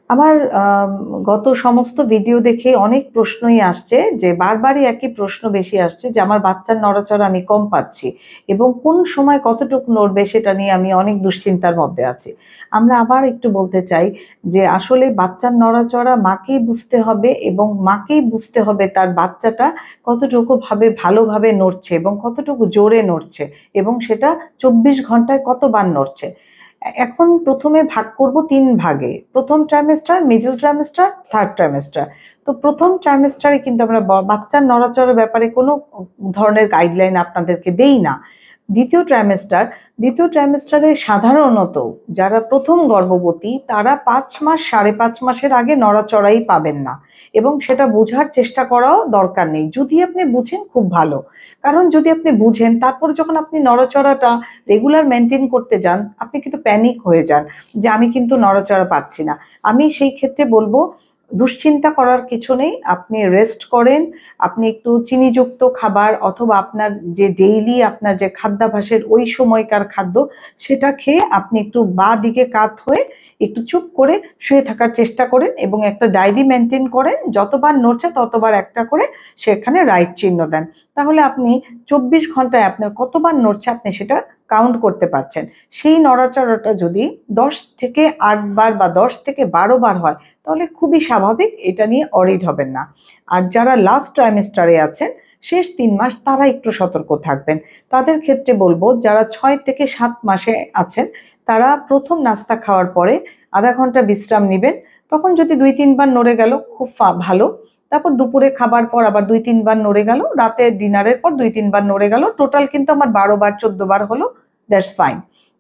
আমার গত সমস্ত ভিডিও দেখে অনেক প্রশ্নই আসছে, যে বারবারই একই প্রশ্ন বেশি আসছে যে আমার বাচ্চার নড়াচড়া আমি কম পাচ্ছি এবং কোন সময় কতটুকু নড়বে সেটা নিয়ে আমি অনেক দুশ্চিন্তার মধ্যে আছি। আমরা আবার একটু বলতে চাই যে আসলে বাচ্চার নড়াচড়া মাকেই বুঝতে হবে এবং মাকেই বুঝতে হবে তার বাচ্চাটা কতটুকু ভালোভাবে নড়ছে এবং কতটুকু জোরে নড়ছে এবং সেটা ২৪ ঘন্টায় কতবার নড়ছে। এখন প্রথমে ভাগ করব ৩ ভাগে। প্রথম trimester, middle trimester, third trimester. তো প্রথম ট্রাইমেস্টারে কিন্তু আমরা বাচ্চার নড়াচড়ার ব্যাপারে কোনো ধরনের গাইডলাইন আপনাদেরকে দেই না। দ্বিতীয় ট্রাইমেস্টারে সাধারণত যারা প্রথম গর্ভবতী তারা ৫ মাস ৫.৫ মাসের আগে নড়াচড়াই পাবেন না এবং সেটা বোঝার চেষ্টা করাও দরকার নেই। যদি আপনি বুঝেন খুব ভালো। কারণ যদি আপনি বুঝেন তারপর যখন আপনি নড়াচড়াটা রেগুলার মেনটেন করতে যান, আপনি কিন্তু প্যানিক হয়ে যান যে আমি কিন্তু নড়াচড়া পাচ্ছি না। আমি সেই ক্ষেত্রে বলবো দুশ্চিন্তা করার কিছু নেই। আপনি রেস্ট করেন, আপনি একটু চিনিযুক্ত খাবার অথবা আপনার যে ডেইলি আপনার যে খাদ্যাভ্যাসের ওই সময়কার খাদ্য সেটা খেয়ে আপনি একটু বাঁ দিকে কাত হয়ে একটু চুপ করে শুয়ে থাকার চেষ্টা করেন এবং একটা ডায়েরি মেনটেন করেন, যতবার নড়ছে ততবার একটা করে সেখানে রাইট চিহ্ন দেন। তাহলে আপনি ২৪ ঘন্টায় আপনার কতবার নড়ছে আপনি সেটা কাউন্ট করতে পারছেন। সেই নড়াচড়াটা যদি ১০ থেকে ৮ বার বা ১০ থেকে ১২ বার হয় তাহলে খুবই স্বাভাবিক, এটা নিয়ে অরিড হবেন না। আর যারা লাস্ট ট্রাইমেস্টারে আছেন, শেষ ৩ মাস, তারা একটু সতর্ক থাকবেন। তাদের ক্ষেত্রে বলবো যারা ৬ থেকে ৭ মাসে আছেন তারা প্রথম নাস্তা খাওয়ার পরে আধা ঘন্টা বিশ্রাম নিবেন। তখন যদি ২-৩ বার নড়ে গেল খুব ভালো। তারপর দুপুরে খাবার পর আবার ২-৩ বার নড়ে গেল, রাতে ডিনারের পর ২-৩ বার নড়ে গেল। টোটাল কিন্তু আমার ১২ বার ১৪ বার হলো, দ্যাটস ফাইন।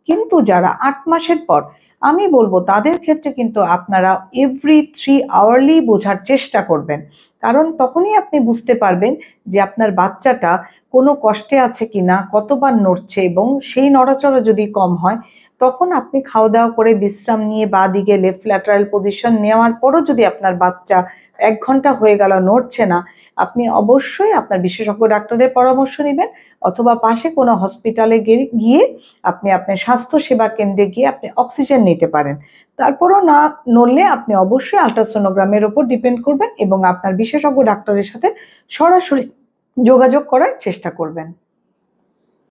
কিন্তু যারা ৮ মাসের পর, আমি বলবো তাদের ক্ষেত্রে কিন্তু আপনারা এভরি 3 আওয়ারলি বোঝার চেষ্টা করবেন। কারণ তখনই আপনি বুঝতে পারবেন যে আপনার বাচ্চাটা কোনো কষ্টে আছে কিনা, কতবার নড়ছে, এবং সেই নড়াচড়া যদি কম হয় তখন আপনি খাওয়া দাওয়া করে বিশ্রাম নিয়ে বাঁ দিকে লেফট ল্যাটারাল পজিশন নেওয়ার পরও যদি আপনার বাচ্চা ১ ঘন্টা হয়ে গেল নড়ছে না, আপনি অবশ্যই আপনার বিশেষজ্ঞ ডাক্তারের পরামর্শ নেবেন অথবা পাশে কোনো হসপিটালে গিয়ে আপনি আপনার স্বাস্থ্যসেবা কেন্দ্রে গিয়ে আপনি অক্সিজেন নিতে পারেন। তারপরও না নড়লে আপনি অবশ্যই আল্ট্রাসোনোগ্রামের উপর ডিপেন্ড করবেন এবং আপনার বিশেষজ্ঞ ডাক্তারের সাথে সরাসরি যোগাযোগ করার চেষ্টা করবেন।